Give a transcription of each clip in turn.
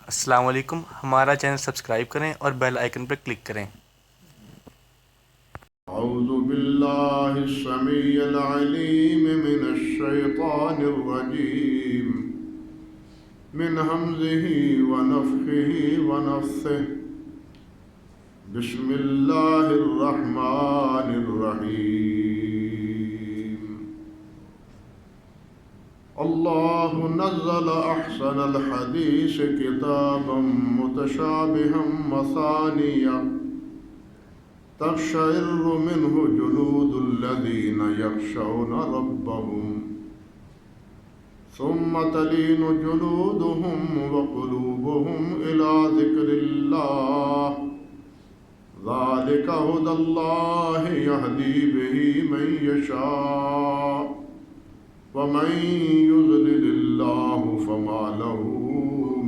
السلام علیکم، ہمارا چینل سبسکرائب کریں اور بیل آئیکن پر کلک کریں۔ اعوذ باللہ السمیع العلیم من الشیطان الرجیم من ہمزہ ونفخہ ونفثہ بسم اللہ الرحمن الرحیم۔ اللہ نزل احسن الحدیث کتابا متشابہا مثانیہ تقشعر منه جلود الذين يخشون ربهم ثم تلين جلودهم وقلوبهم إلى ذكر الله ذلك هدى الله يهدي به من يشاء ومن يضلل الله فما له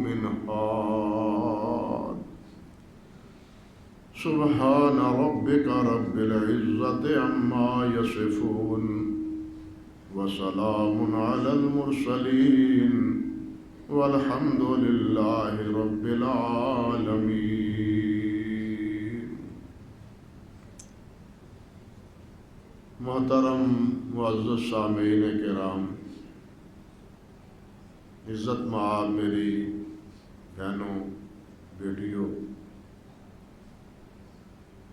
من هاد سبحان ربك رب العزة عما يصفون وسلام على المرسلين والحمد لله رب العالمين۔ محترم معزز سامعین کرام، عزت مآب میری بہنوں بیٹیوں،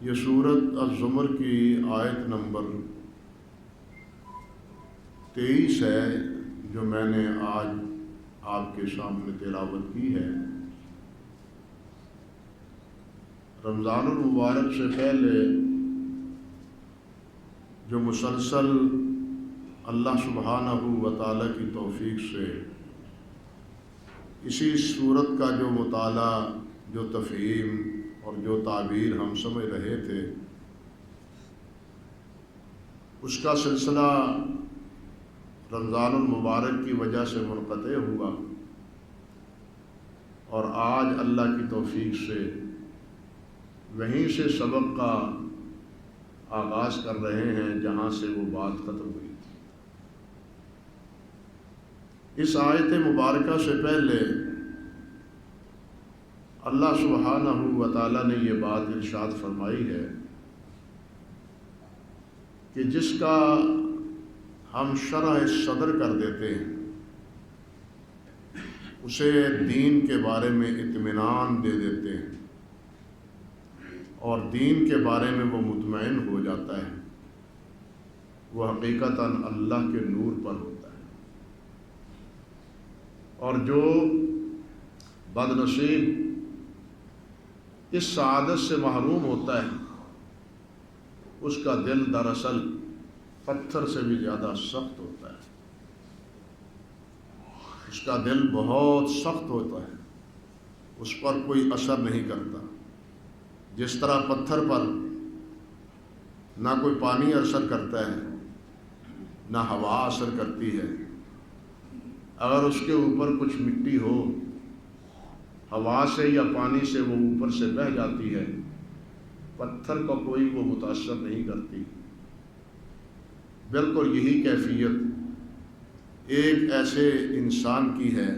یہ سورۃ الزمر کی آیت نمبر 23 ہے جو میں نے آج آپ کے سامنے تلاوت کی ہے۔ رمضان المبارک سے پہلے جو مسلسل اللہ سبحانہ و تعالیٰ کی توفیق سے اسی سورت کا جو مطالعہ، جو تفہیم اور جو تعبیر ہم سمجھ رہے تھے، اس کا سلسلہ رمضان المبارک کی وجہ سے منقطع ہوا، اور آج اللہ کی توفیق سے وہیں سے سبق کا آغاز کر رہے ہیں جہاں سے وہ بات ختم ہوئی تھی۔ اس آیت مبارکہ سے پہلے اللہ سبحانہ و تعالیٰ نے یہ بات ارشاد فرمائی ہے کہ جس کا ہم شرح صدر کر دیتے ہیں، اسے دین کے بارے میں اطمینان دے دیتے ہیں اور دین کے بارے میں وہ مطمئن ہو جاتا ہے، وہ حقیقتاً اللہ کے نور پر ہوتا ہے۔ اور جو بد نصیب اس سعادت سے محروم ہوتا ہے، اس کا دل دراصل پتھر سے بھی زیادہ سخت ہوتا ہے، اس کا دل بہت سخت ہوتا ہے، اس پر کوئی اثر نہیں کرتا۔ جس طرح پتھر پر نہ کوئی پانی اثر کرتا ہے، نہ ہوا اثر کرتی ہے، اگر اس کے اوپر کچھ مٹی ہو، ہوا سے یا پانی سے وہ اوپر سے بہہ جاتی ہے، پتھر کو کوئی وہ متاثر نہیں کرتی۔ بالکل یہی کیفیت ایک ایسے انسان کی ہے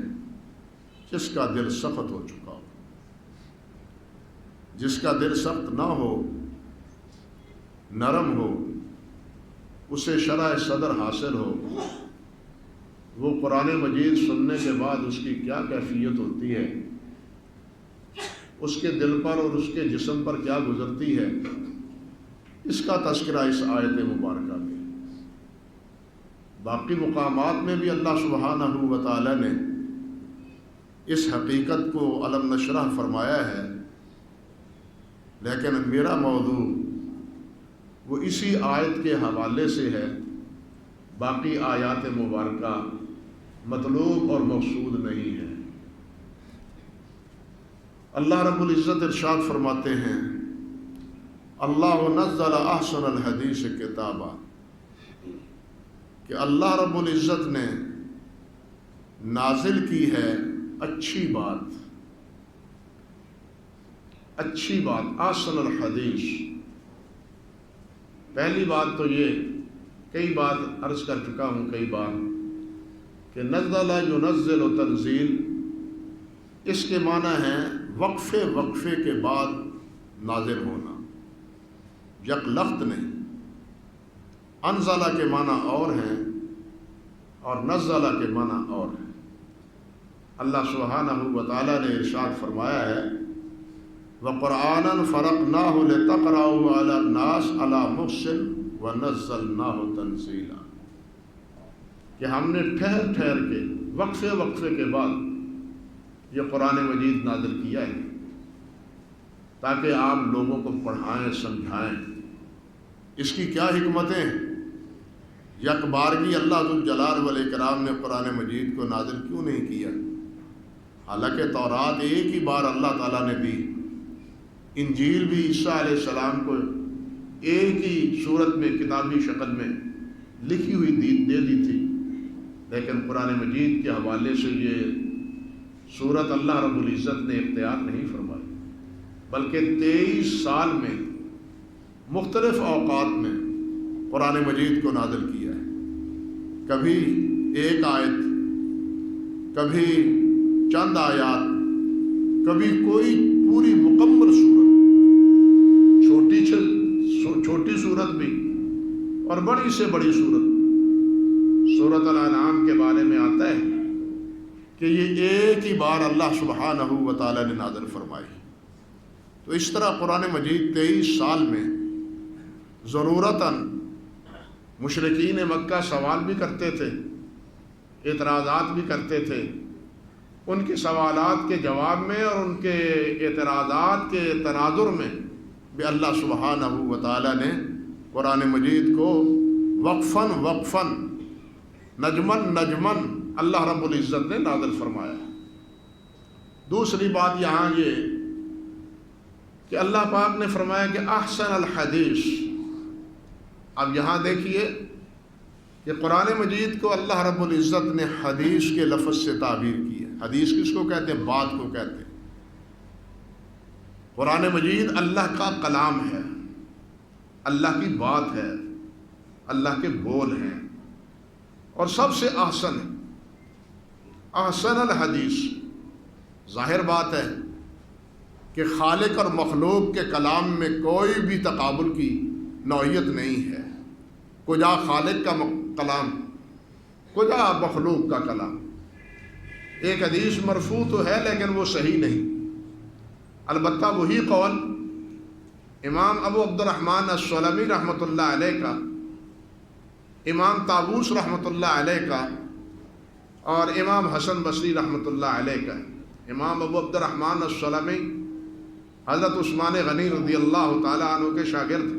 جس کا دل سخت ہو چکا ہو۔ جس کا دل سخت نہ ہو، نرم ہو، اسے شرح صدر حاصل ہو، وہ قرآن مجید سننے کے بعد اس کی کیا کیفیت ہوتی ہے، اس کے دل پر اور اس کے جسم پر کیا گزرتی ہے، اس کا تذکرہ اس آیت مبارکہ میں۔ باقی مقامات میں بھی اللہ سبحانہ و تعالی نے اس حقیقت کو علم نشرح فرمایا ہے، لیکن میرا موضوع وہ اسی آیت کے حوالے سے ہے، باقی آیات مبارکہ مطلوب اور مقصود نہیں ہے۔ اللہ رب العزت ارشاد فرماتے ہیں، اللہ نزل احسن الحدیث کتابا، کہ اللہ رب العزت نے نازل کی ہے اچھی بات، اچھی بات، احسن الحدیث۔ پہلی بات تو یہ کئی بات عرض کر چکا ہوں کئی بار کہ نزل ینزل و تنزیل اس کے معنی ہیں وقفے وقفے کے بعد نازل ہونا، یک لخت نہیں۔ انزلہ کے معنی اور ہیں اور نزلہ کے معنی اور ہیں۔ اللہ سبحانہ و تعالیٰ نے ارشاد فرمایا ہے وَقُرْآنًا فَرَقْنَاهُ لِتَقْرَأَهُ عَلَى النَّاسِ عَلَى مُكْثٍ وَنَزَّلْنَاهُ تَنزِيلًا، کہ ہم نے ٹھہر ٹھہر کے وقفے وقفے کے بعد یہ قرآن مجید نازل کیا ہے تاکہ آپ لوگوں کو پڑھائیں سمجھائیں۔ اس کی کیا حکمتیں ہیں؟ یک بارگی اللہ ذوالجلال والاکرام نے قرآن مجید کو نازل کیوں نہیں کیا؟ حالانکہ تورات ایک ہی بار اللہ تعالیٰ نے دی، انجیل بھی عیسیٰ علیہ السلام کو ایک ہی صورت میں کتابی شکل میں لکھی ہوئی دے دی تھی، لیکن قرآن مجید کے حوالے سے یہ صورت اللہ رب العزت نے اختیار نہیں فرمائی، بلکہ 23 سال میں مختلف اوقات میں قرآن مجید کو نازل کیا ہے، کبھی ایک آیت، کبھی چند آیات، کبھی کوئی پوری مکمل صورت، چھوٹی صورت بھی اور بڑی سے بڑی صورت۔ سورۃ الانعام کے بارے میں آتا ہے کہ یہ ایک ہی بار اللہ سبحانہ و تعالیٰ نے نازل فرمائی۔ تو اس طرح قرآن مجید 23 سال میں ضرورتاً مشرکین مکہ سوال بھی کرتے تھے، اعتراضات بھی کرتے تھے، ان کے سوالات کے جواب میں اور ان کے اعتراضات کے تناظر میں بھی اللہ سبحانہ و تعالیٰ نے قرآن مجید کو وقفاً وقفاً، نجماً نجماً اللہ رب العزت نے نازل فرمایا۔ دوسری بات یہاں یہ کہ اللہ پاک نے فرمایا کہ احسن الحدیث۔ اب یہاں دیکھیے کہ قرآن مجید کو اللہ رب العزت نے حدیث کے لفظ سے تعبیر کی ہے۔ حدیث کس کو کہتے ہیں؟ بات کو کہتے ہیں۔ قرآن مجید اللہ کا کلام ہے، اللہ کی بات ہے، اللہ کے بول ہیں، اور سب سے احسن ہے، احسن الحدیث۔ ظاہر بات ہے کہ خالق اور مخلوق کے کلام میں کوئی بھی تقابل کی نوعیت نہیں ہے، کجا خالق کا کلام، کجا مخلوق کا کلام۔ ایک حدیث مرفوع تو ہے لیکن وہ صحیح نہیں، البتہ وہی قول امام ابو عبد الرحمن السلمی رحمۃ اللہ علیہ کا، امام طاووس رحمۃ اللہ علیہ کا اور امام حسن بصری رحمۃ اللہ علیہ کا ہے۔ امام ابو عبد الرحمن السلمی حضرت عثمان غنی رضی اللہ تعالیٰ عنہ کے شاگرد،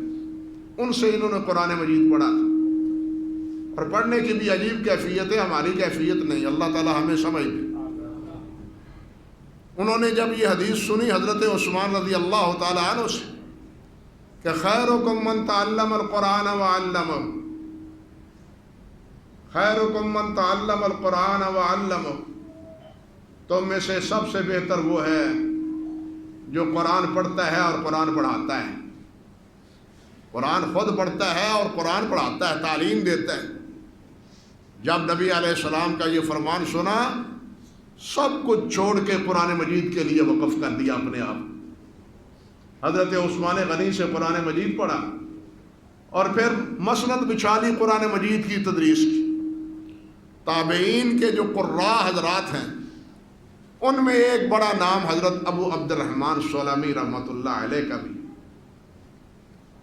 ان سے انہوں نے قرآن مجید پڑھا تھا، اور پڑھنے کی بھی عجیب کیفیت ہے، ہماری کیفیت نہیں، اللہ تعالیٰ ہمیں سمجھ دے۔ انہوں نے جب یہ حدیث سنی حضرت عثمان رضی اللہ تعالیٰ عنہ سے کہ خیرکم من تعلم القرآن وعلمہ، خیرکم من تعلم القرآن وعلمہ، تم میں سے سب سے بہتر وہ ہے جو قرآن پڑھتا ہے اور قرآن پڑھاتا ہے۔ قرآن خود پڑھتا ہے اور قرآن پڑھاتا ہے، تعلیم دیتا ہے۔ جب نبی علیہ السلام کا یہ فرمان سنا، سب کچھ چھوڑ کے قرآن مجید کے لیے وقف کر دیا اپنے آپ۔ حضرت عثمان غنی سے قرآن مجید پڑھا اور پھر مسند بچھا لی قرآن مجید کی تدریس کی۔ تابعین کے جو قراء حضرات ہیں ان میں ایک بڑا نام حضرت ابو عبد الرحمن سلمی رحمۃ اللہ علیہ کا بھی،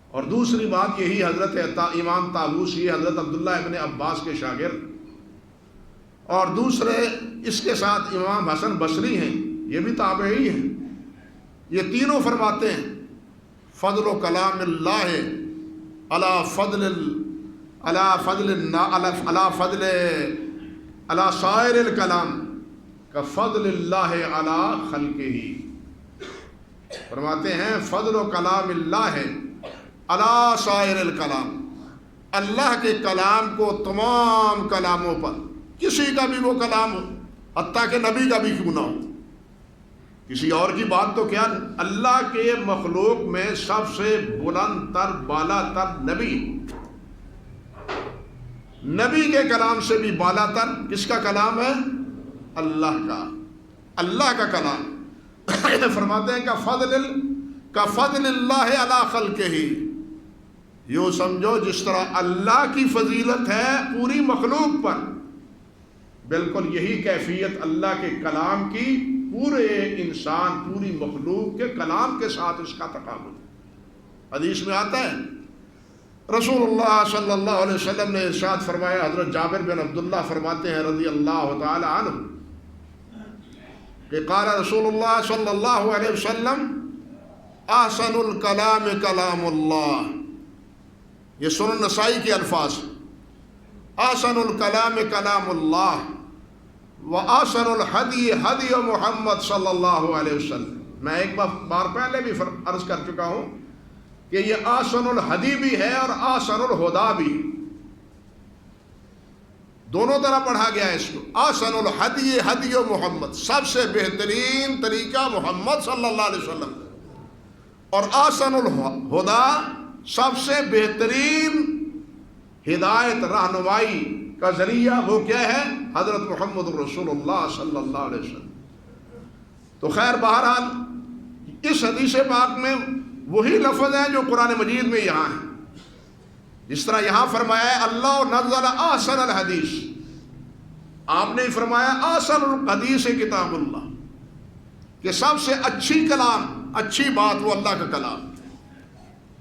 اور دوسری بات یہی حضرت امام طاووس، یہ حضرت عبداللہ ابن عباس کے شاگرد، اور دوسرے اس کے ساتھ امام حسن بصری ہیں، یہ بھی تابعی ہیں۔ یہ تینوں فرماتے ہیں فضل و کلام اللہ علی فضل علی سائر الکلام کا فضل اللہ علی خلقہ۔ فرماتے ہیں فضل و کلام اللہ علی سائر الکلام، اللہ کے کلام کو تمام کلاموں پر، کسی کا بھی وہ کلام ہو، حتیٰ کہ نبی کا بھی کیوں نہ ہو، کسی اور کی بات تو کیا، اللہ کے مخلوق میں سب سے بلند تر بالا تر نبی، نبی کے کلام سے بھی بالا تر کس کا کلام ہے؟ اللہ کا۔ اللہ کا کلام فرماتے ہیں کا فضل اللہ علی خلقہ، یوں سمجھو جس طرح اللہ کی فضیلت ہے پوری مخلوق پر، بالکل یہی کیفیت اللہ کے کلام کی پورے انسان پوری مخلوق کے کلام کے ساتھ اس کا تقابل ہے۔ حدیث میں آتا ہے رسول اللہ صلی اللہ علیہ وسلم نے ارشاد فرمایا، حضرت جابر بن عبداللہ فرماتے ہیں رضی اللہ تعالی عنہ کہ قال رسول اللہ صلی اللہ علیہ وسلم احسن الکلام کلام اللہ، یہ سنن نسائی کے الفاظ، احسن الکلام کلام اللہ واحسن الحدی حدی محمد صلی اللہ علیہ وسلم۔ میں ایک بار پہلے بھی عرض کر چکا ہوں کہ یہ احسن الحدی بھی ہے اور احسن الہدا بھی، دونوں طرح پڑھا گیا ہے اس کو۔ احسن الحدی حدی محمد، سب سے بہترین طریقہ محمد صلی اللہ علیہ وسلم، اور احسن الہدا، سب سے بہترین ہدایت رہنمائی کا ذریعہ وہ کیا ہے؟ حضرت محمد رسول اللہ صلی اللہ علیہ وسلم۔ تو خیر بہرحال اس حدیث پاک میں وہی لفظ ہیں جو قرآن مجید میں یہاں ہیں، جس طرح یہاں فرمایا ہے اللہ نزل احسن الحدیث، آپ نے فرمایا احسن الحدیث کتاب اللہ، کہ سب سے اچھی کلام، اچھی بات وہ اللہ کا کلام۔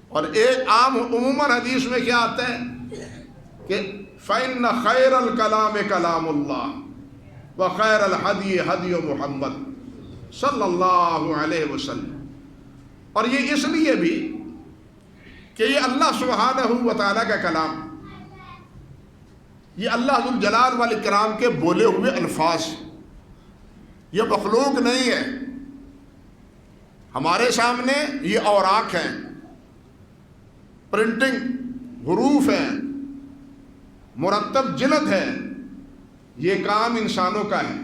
اور ایک عام عموماً حدیث میں کیا آتا ہے کہ فَإِنَّ خَيْرَ الْكَلَامِ كَلَامُ اللَّهِ وَخَيْرَ الْحَدِيِ حَدِيُ مُحَمَّد صلی اللہ علیہ وسلم۔ اور یہ اس لیے بھی کہ یہ اللہ سبحانہ و تعالیٰ کا کلام، یہ اللہ ذو الجلال والاکرام کے بولے ہوئے الفاظ، یہ مخلوق نہیں ہے۔ ہمارے سامنے یہ اوراق ہیں، پرنٹنگ حروف ہیں، مرتب جلد ہے، یہ کام انسانوں کا ہے،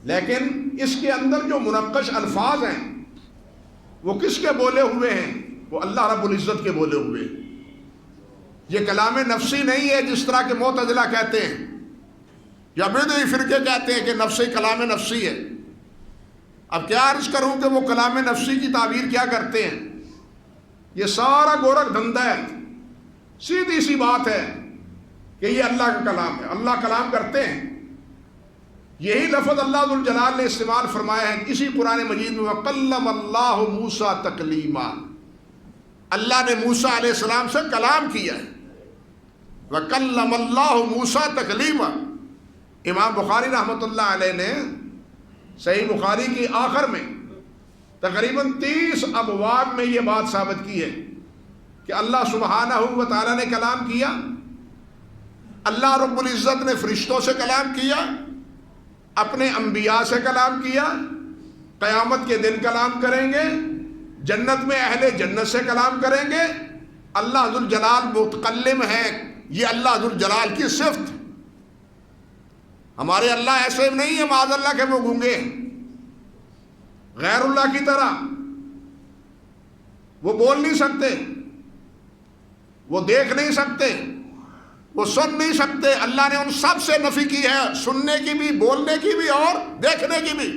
لیکن اس کے اندر جو منقش الفاظ ہیں وہ کس کے بولے ہوئے ہیں؟ وہ اللہ رب العزت کے بولے ہوئے ہیں۔ یہ کلام نفسی نہیں ہے جس طرح کہ معتزلہ کہتے ہیں یا بدعی فرقے کہتے ہیں کہ نفسی کلام نفسی ہے۔ اب کیا عرض کروں کہ وہ کلام نفسی کی تعبیر کیا کرتے ہیں؟ یہ سارا گورکھ دھندا ہے، سیدھی سی بات ہے کہ یہ اللہ کا کلام ہے، اللہ کلام کرتے ہیں۔ یہی لفظ اللہ ذو الجلال نے استعمال فرمایا ہے اسی قرآن مجید میں، وَقَلَّمَ اللَّهُ مُوسَىٰ تَكْلِيمًا، اللہ نے موسیٰ علیہ السلام سے کلام کیا ہے۔ وَقَلَّمَ اللَّهُ مُوسَىٰ تَكْلِيمًا، امام بخاری رحمۃ اللہ علیہ نے صحیح بخاری کی آخر میں تقریباً 30 ابواب میں یہ بات ثابت کی ہے کہ اللہ سبحانہ و تعالیٰ نے کلام کیا، اللہ رب العزت نے فرشتوں سے کلام کیا، اپنے انبیاء سے کلام کیا، قیامت کے دن کلام کریں گے، جنت میں اہل جنت سے کلام کریں گے۔ اللہ ذو الجلال متکلم ہے، یہ اللہ ذو الجلال کی صفت۔ ہمارے اللہ ایسے نہیں ہے معاذ اللہ کے وہ گونگے غیر اللہ کی طرح، وہ بول نہیں سکتے، وہ دیکھ نہیں سکتے، وہ سن نہیں سکتے۔ اللہ نے ان سب سے نفی کی ہے، سننے کی بھی، بولنے کی بھی اور دیکھنے کی بھی۔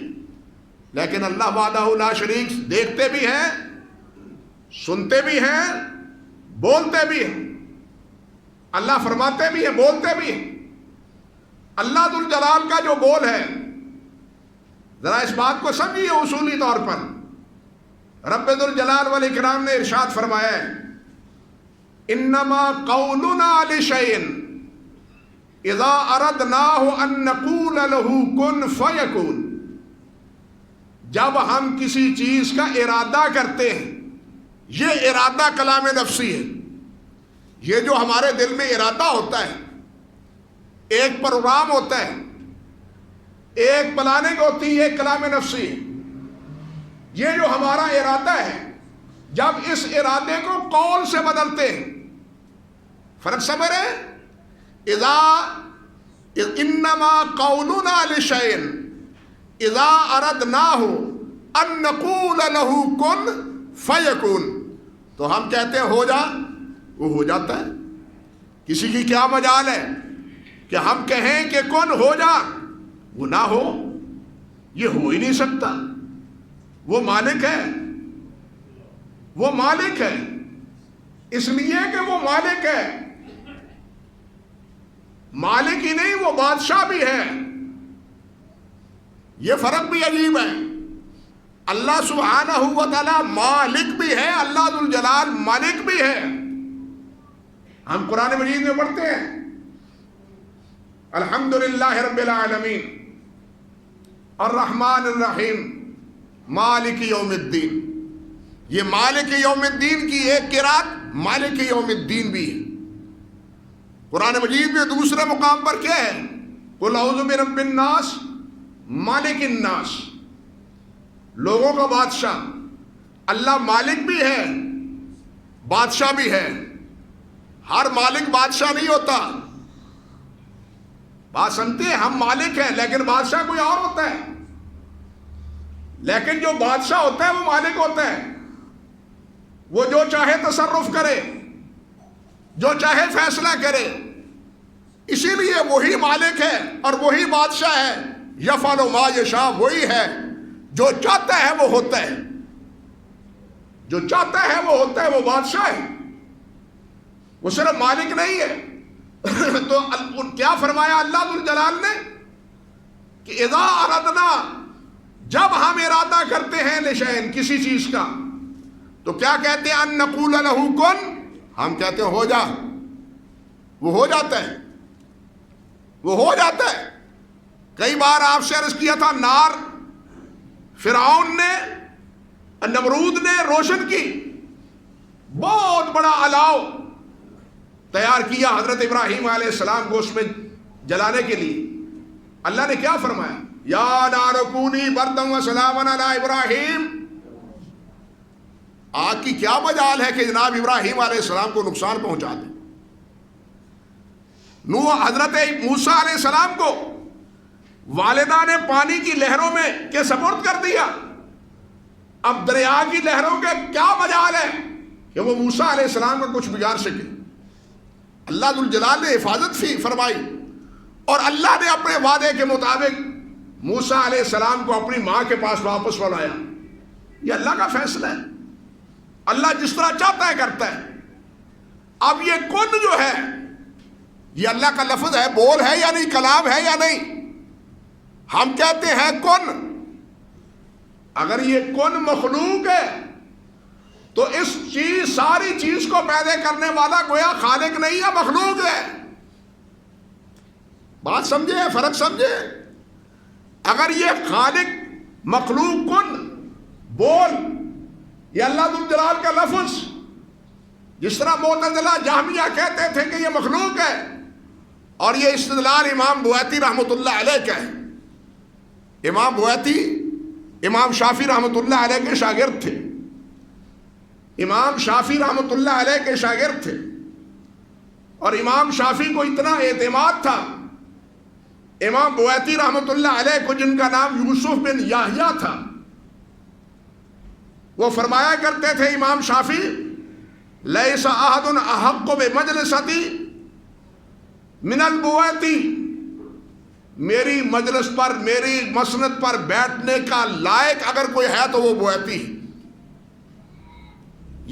لیکن اللہ وحدہ لا شریک دیکھتے بھی ہیں، سنتے بھی ہیں، بولتے بھی ہیں۔ اللہ فرماتے بھی ہیں، بولتے بھی ہیں۔ اللہ ذو الجلال کا جو بول ہے، ذرا اس بات کو سمجھیے اصولی طور پر۔ رب ذو الجلال والاکرام نے ارشاد فرمایا ہے انما قولنا لشیء اذا اردناه ان نقول له کن فیکون، جب ہم کسی چیز کا ارادہ کرتے ہیں، یہ ارادہ کلام نفسی ہے۔ یہ جو ہمارے دل میں ارادہ ہوتا ہے، ایک پروگرام ہوتا ہے، ایک پلاننگ ہوتی ہے، ایک کلام نفسی ہے۔ یہ جو ہمارا ارادہ ہے، جب اس ارادے کو قول سے بدلتے ہیں، فرق سمجھ رہے ہیں؟ انما قولنا لشیء اذا اردناه ان نقول له کن فیکون، تو ہم کہتے ہیں ہو جا، وہ ہو جاتا ہے۔ کسی کی کیا مجال ہے کہ ہم کہیں کہ کن ہو جا، وہ نہ ہو۔ یہ ہو ہی نہیں سکتا. وہ مالک ہے، وہ مالک ہے، اس لیے کہ وہ مالک ہے. مالک ہی نہیں، وہ بادشاہ بھی ہے. یہ فرق بھی عجیب ہے. اللہ سبحانہ و تعالی مالک بھی ہے، اللہ ذو الجلال مالک بھی ہے. ہم قرآن مجید میں پڑھتے ہیں الحمدللہ رب العالمین الرحمن الرحیم مالک یوم الدین. یہ مالک یوم الدین کی ایک قرات مالک یوم الدین بھی ہے. قرآن مجید میں دوسرے مقام پر کیا ہے؟ قل اعوذ برب الناس مالک الناس. لوگوں کا بادشاہ. اللہ مالک بھی ہے، بادشاہ بھی ہے. ہر مالک بادشاہ نہیں ہوتا. بات سمجھتے ہیں؟ ہم مالک ہیں لیکن بادشاہ کوئی اور ہوتا ہے. لیکن جو بادشاہ ہوتا ہے وہ مالک ہوتا ہے. وہ جو چاہے تصرف کرے، جو چاہے فیصلہ کرے. اسی لیے وہی مالک ہے اور وہی بادشاہ ہے. یفعل ما یشاء، وہی ہے جو چاہتا ہے وہ ہوتا ہے. جو چاہتا ہے وہ ہوتا ہے. وہ بادشاہ ہے، وہ صرف مالک نہیں ہے. تو کیا فرمایا اللہ ذو الجلال نے کہ اذا اردنا، جب ہم ارادہ کرتے ہیں لشیء، کسی چیز کا، تو کیا کہتے ہیں؟ ان نقول لہ کن، ہم کہتے ہیں ہو جا. وہ ہو جاتا ہے، وہ ہو جاتا ہے. کئی بار آپ سے عرض کیا تھا، نار فرعون نے، نمرود نے روشن کی، بہت بڑا الاؤ تیار کیا حضرت ابراہیم علیہ السلام کو اس میں جلانے کے لیے. اللہ نے کیا فرمایا؟ یا نار کونی بردم و سلام علی ابراہیم. آگ کی کیا مجال ہے کہ جناب ابراہیم علیہ السلام کو نقصان پہنچا دے. حضرت موسیٰ علیہ السلام کو والدہ نے پانی کی لہروں میں کے سپرد کر دیا. اب دریا کی لہروں کے کیا مجال ہے کہ وہ موسیٰ علیہ السلام کا کچھ بگاڑ سکے. اللہ ذو الجلال نے حفاظت فرمائی اور اللہ نے اپنے وعدے کے مطابق موسیٰ علیہ السلام کو اپنی ماں کے پاس واپس بلایا. یہ اللہ کا فیصلہ ہے. اللہ جس طرح چاہتا ہے کرتا ہے. اب یہ کن جو ہے یہ اللہ کا لفظ ہے، بول ہے یا نہیں، کلام ہے یا نہیں. ہم کہتے ہیں کن. اگر یہ کن مخلوق ہے تو اس چیز، ساری چیز کو پیدا کرنے والا گویا خالق نہیں ہے، مخلوق ہے. بات سمجھے؟ فرق سمجھے؟ اگر یہ خالق، مخلوق، کن، بول، یہ اللہ ذو الجلال کا لفظ، جس طرح معتزلہ جہمیہ کہتے تھے کہ یہ مخلوق ہے، اور یہ استدلال امام بویتی رحمۃ اللہ علیہ کا ہے. امام بویتی امام شافعی رحمۃ اللہ علیہ کے شاگرد تھے. امام شافعی رحمۃ اللہ علیہ کے شاگرد تھے، اور امام شافعی کو اتنا اعتماد تھا امام بویتی رحمۃ اللہ علیہ کو، جن کا نام یوسف بن یحییٰ تھا، وہ فرمایا کرتے تھے امام شافعی، لیس احد احق بمجلستی من البویتی، میری مجلس پر، میری مسند پر بیٹھنے کا لائق اگر کوئی ہے تو وہ بویتی.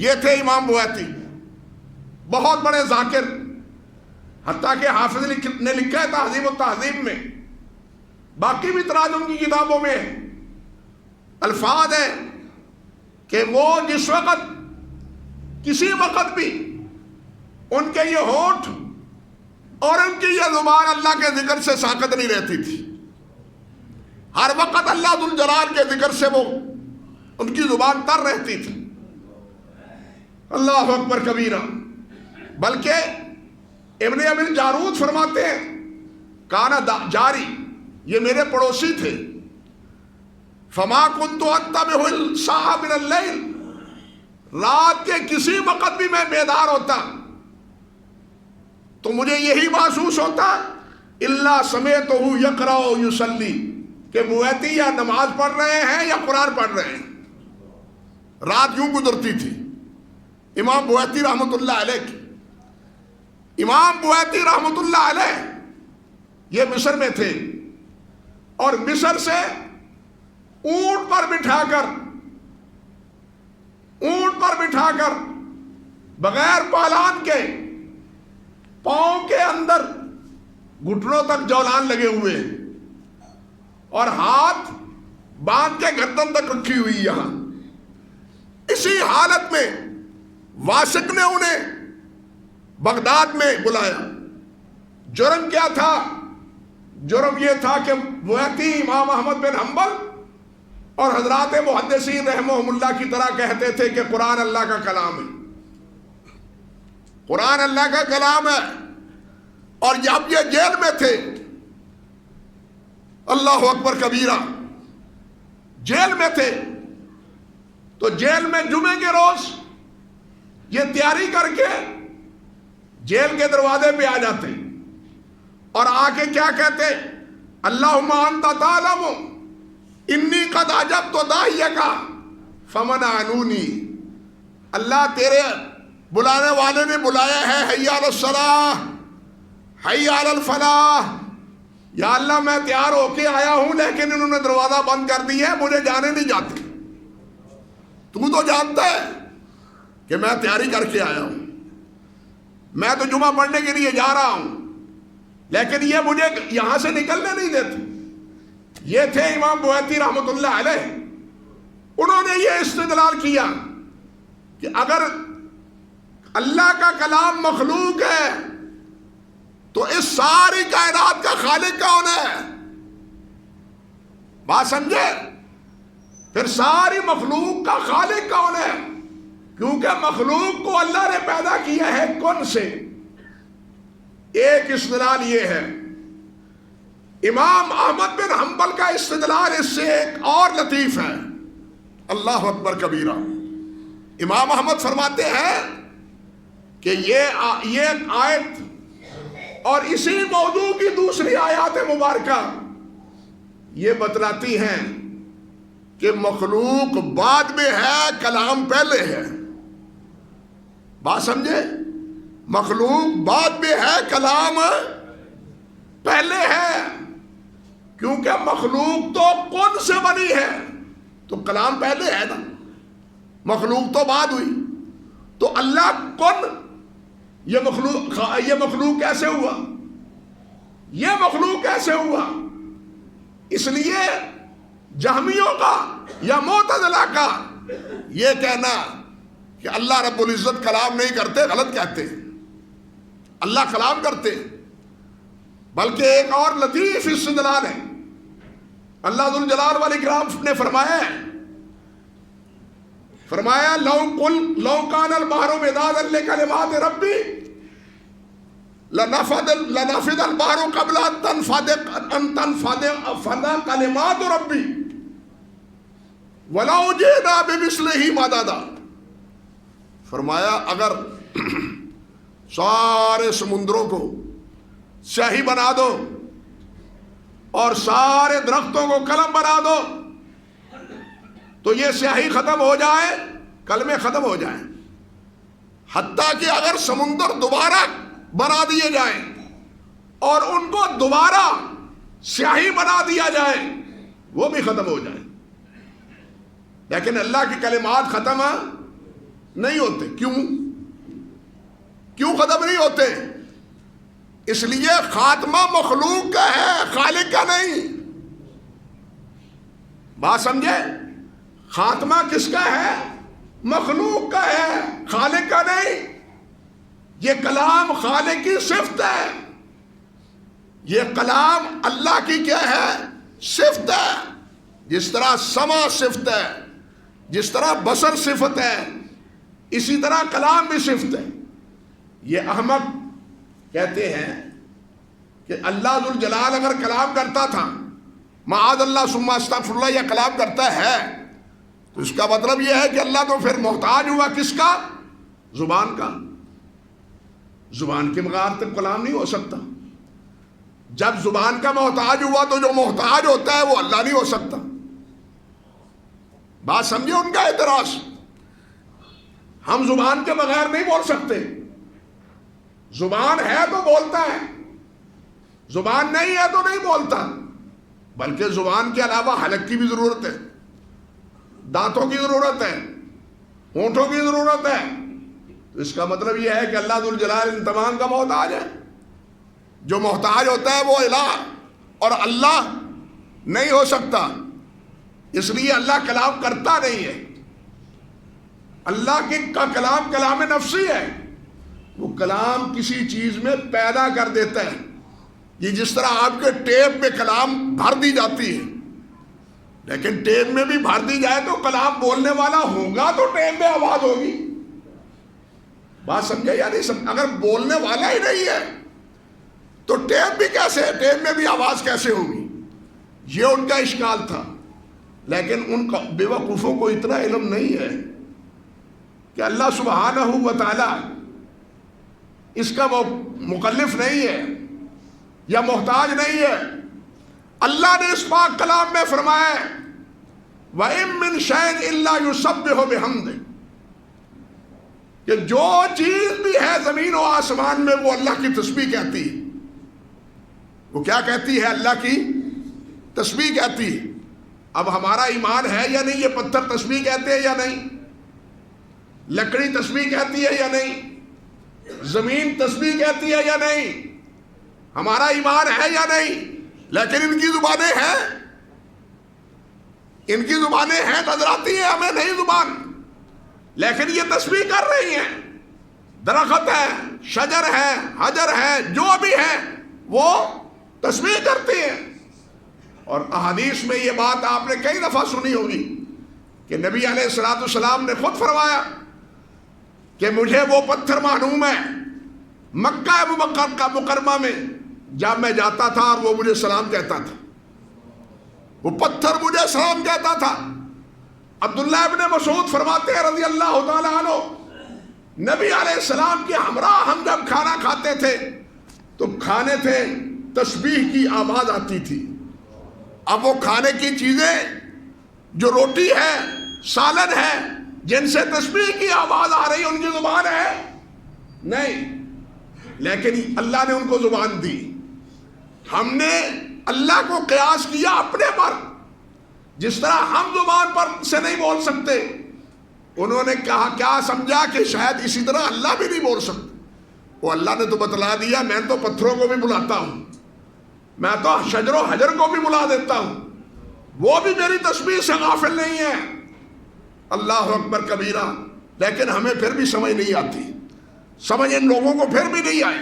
یہ تھے امام بویتی، بہت بڑے ذاکر. حتیٰ کہ حافظ نے لکھا ہے تہذیب و تہذیب میں، باقی بھی تراجم کی کتابوں میں الفاظ ہیں کہ وہ جس وقت، کسی وقت بھی ان کے یہ ہونٹ اور ان کی یہ زبان اللہ کے ذکر سے ساکت نہیں رہتی تھی. ہر وقت اللہ ذو الجلال کے ذکر سے وہ، ان کی زبان تر رہتی تھی. اللہ اکبر کبیرہ. بلکہ ابن ابی الجارود فرماتے ہیں، کانا جاری، یہ میرے پڑوسی تھے، فما کنت اتبع الساعة من اللیل، رات کے کسی وقت بھی میں بیدار ہوتا تو مجھے یہی محسوس ہوتا الا سمعتہ یقرأ یصلی، کہ بویتی یا نماز پڑھ رہے ہیں یا قرآن پڑھ رہے ہیں. رات یوں گزرتی تھی. امام بویتی رحمۃ اللہ علیہ کی، امام بویتی رحمۃ اللہ علیہ یہ مصر میں تھے، اور مصر سے اونٹ پر بٹھا کر بغیر پالان کے پاؤں کے اندر گھٹنوں تک جولان لگے ہوئے اور ہاتھ باندھ کے گردن تک رکھی ہوئی یہاں. اسی حالت میں واسق نے انہیں بغداد میں بلایا. جرم کیا تھا؟ جرم یہ تھا کہ بویتی امام احمد بن حنبل اور حضرات محدثین رحمہم اللہ کی طرح کہتے تھے کہ قرآن اللہ کا کلام ہے. قرآن اللہ کا کلام ہے. اور جب یہ جیل میں تھے، اللہ اکبر کبیرہ، جیل میں تھے تو جیل میں جمعے کے روز یہ تیاری کر کے جیل کے دروازے پہ آ جاتے اور آ کے کیا کہتے؟ اللہم انت تعلم انی قد اجبت داعیک فمن عنونی. اللہ تیرے بلانے والے نے بلایا ہے، حی علی الصلاح حی علی الفلاح. یا اللہ میں تیار ہو کے آیا ہوں لیکن انہوں نے دروازہ بند کر دی ہے، مجھے جانے نہیں جاتے. تو جانتا ہے کہ میں تیاری کر کے آیا ہوں، میں تو جمعہ پڑھنے کے لیے جا رہا ہوں، لیکن یہ مجھے یہاں سے نکلنے نہیں دیتے. یہ تھے امام بویتی رحمۃ اللہ علیہ. انہوں نے یہ استدلال کیا کہ اگر اللہ کا کلام مخلوق ہے تو اس ساری کائنات کا خالق کون ہے؟ بات سمجھے؟ پھر ساری مخلوق کا خالق کون ہے؟ کیونکہ مخلوق کو اللہ نے پیدا کیا ہے کن سے. ایک استدلال یہ ہے. امام احمد بن حنبل کا استدلال اس سے ایک اور لطیف ہے. اللہ اکبر کبیرہ. امام احمد فرماتے ہیں کہ یہ آیت اور اسی موضوع کی دوسری آیات مبارکہ یہ بتلاتی ہیں کہ مخلوق بعد میں ہے، کلام پہلے ہے. بات سمجھے؟ مخلوق بعد میں ہے، کلام پہلے ہے. کیونکہ مخلوق تو کن سے بنی ہے تو کلام پہلے ہے نا، مخلوق تو بعد ہوئی. تو اللہ کن، یہ مخلوق کیسے ہوا؟ یہ مخلوق کیسے ہوا؟ اس لیے جہمیوں کا یا معتزلہ کا یہ کہنا کہ اللہ رب العزت کلام نہیں کرتے غلط کہتے ہیں. اللہ کلام کرتے، بلکہ ایک اور لطیف استدلال ہے. اللہ ذو الجلال والاکرام نے فرمایا لو کان البحر مدادا لکلمات ربی لنفد البحر قبل ان تنفد کلمات ربی ولو جئنا بمثلہ مددا. فرمایا اگر سارے سمندروں کو سیاہی بنا دو اور سارے درختوں کو قلم بنا دو تو یہ سیاہی ختم ہو جائے، کلمے ختم ہو جائیں. حتیٰ کہ اگر سمندر دوبارہ بنا دیے جائیں اور ان کو دوبارہ سیاہی بنا دیا جائے وہ بھی ختم ہو جائیں. لیکن اللہ کے کلمات ختم نہیں ہوتے. کیوں ختم نہیں ہوتے؟ اس لیے خاتمہ مخلوق کا ہے، خالق کا نہیں. بات سمجھے؟ خاتمہ کس کا ہے؟ مخلوق کا ہے، خالق کا نہیں. یہ کلام خالق کی صفت ہے، یہ کلام اللہ کی کیا ہے؟ صفت ہے. جس طرح سمع صفت ہے، جس طرح بصر صفت ہے، اسی طرح کلام بھی صفت ہے. یہ احمد کہتے ہیں کہ اللہ ذو الجلال اگر کلام کرتا تھا، معاذ اللہ ثم استغفر اللہ، یہ کلام کرتا ہے تو اس کا مطلب یہ ہے کہ اللہ تو پھر محتاج ہوا کس کا؟ زبان کا. زبان کے بغیر تو کلام نہیں ہو سکتا. جب زبان کا محتاج ہوا تو جو محتاج ہوتا ہے وہ اللہ نہیں ہو سکتا. بات سمجھے ان کا اعتراض؟ ہم زبان کے بغیر نہیں بول سکتے. زبان ہے تو بولتا ہے، زبان نہیں ہے تو نہیں بولتا. بلکہ زبان کے علاوہ حلق کی بھی ضرورت ہے. دانتوں کی ضرورت ہے، ہونٹوں کی ضرورت ہے، تو اس کا مطلب یہ ہے کہ اللہ ذو الجلال ان تمام کا محتاج ہے۔ جو محتاج ہوتا ہے وہ الہ اور اللہ نہیں ہو سکتا، اس لیے اللہ کلام کرتا نہیں ہے۔ اللہ کا کلام کلام نفسی ہے، وہ کلام کسی چیز میں پیدا کر دیتا ہے۔ یہ جس طرح آپ کے ٹیپ میں کلام بھر دی جاتی ہے، لیکن ٹیپ میں بھی بھر دی جائے تو کلام بولنے والا ہوگا تو ٹیپ میں آواز ہوگی۔ بات سمجھے یا نہیں سمجھے؟ اگر بولنے والا ہی نہیں ہے تو ٹیپ بھی کیسے، ٹیپ میں بھی آواز کیسے ہوگی؟ یہ ان کا اشکال تھا۔ لیکن ان کا بے وقوفوں کو اتنا علم نہیں ہے کہ اللہ سبحانہ و تعالی اس کا مکلف نہیں ہے یا محتاج نہیں ہے۔ اللہ نے اس پاک کلام میں فرمایا ہے وَإِن مِّن شَيْءٍ إِلَّا يُسَبِّحُ بِحَمْدِهِ، کہ جو چیز بھی ہے زمین و آسمان میں وہ اللہ کی تسبیح کہتی ہے۔ وہ کیا کہتی ہے؟ اللہ کی تسبیح کہتی ہے۔ اب ہمارا ایمان ہے یا نہیں؟ یہ پتھر تسبیح کہتے ہیں یا نہیں؟ لکڑی تسبیح کہتی ہے یا نہیں؟ زمین تسبیح کہتی ہے یا نہیں؟ ہمارا ایمان ہے یا نہیں؟ لیکن ان کی زبانیں ہیں، ان کی زبانیں ہیں، نظر آتی ہیں ہمیں نہیں زبان، لیکن یہ تسبیح کر رہی ہیں۔ درخت ہے، شجر ہے، حجر ہے، جو بھی ہے وہ تسبیح کرتی ہیں۔ اور احادیث میں یہ بات آپ نے کئی دفعہ سنی ہوگی کہ نبی علیہ الصلوۃ والسلام نے خود فرمایا کہ مجھے وہ پتھر معلوم ہے مکہ مکرمہ میں جب میں جاتا تھا اور وہ مجھے سلام کہتا تھا، وہ پتھر مجھے سلام کہتا تھا۔ عبداللہ ابن مسعود فرماتے ہیں رضی اللہ تعالیٰ عنہ، نبی علیہ السلام کے ہمراہ ہم جب کھانا کھاتے تھے تو کھانے تھے تسبیح کی آواز آتی تھی۔ اب وہ کھانے کی چیزیں جو روٹی ہے، سالن ہے، جن سے تسبیح کی آواز آ رہی، ان کی زبان ہے نہیں، لیکن اللہ نے ان کو زبان دی۔ ہم نے اللہ کو قیاس کیا اپنے پر، جس طرح ہم زبان پر سے نہیں بول سکتے، انہوں نے کہا کیا سمجھا کہ شاید اسی طرح اللہ بھی نہیں بول سکتے۔ وہ اللہ نے تو بتلا دیا، میں تو پتھروں کو بھی بلاتا ہوں، میں تو شجر و حجر کو بھی بلا دیتا ہوں، وہ بھی میری تسبیح سے غافل نہیں ہے۔ اللہ اکبر کبیرہ۔ لیکن ہمیں پھر بھی سمجھ نہیں آتی، سمجھ ان لوگوں کو پھر بھی نہیں آئی۔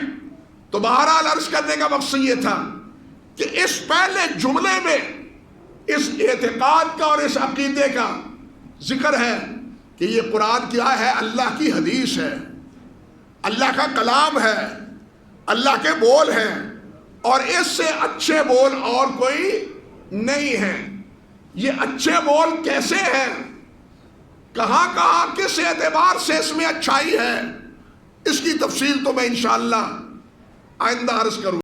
تو بہرحال عرض کرنے کا مقصد یہ تھا کہ اس پہلے جملے میں اس اعتقاد کا اور اس عقیدے کا ذکر ہے کہ یہ قرآن کیا ہے؟ اللہ کی حدیث ہے، اللہ کا کلام ہے، اللہ کے بول ہیں، اور اس سے اچھے بول اور کوئی نہیں ہے۔ یہ اچھے بول کیسے ہیں، کہاں کہاں کس اعتبار سے اس میں اچھائی ہے، اس کی تفصیل تو میں انشاءاللہ آئندہ عرض کروں۔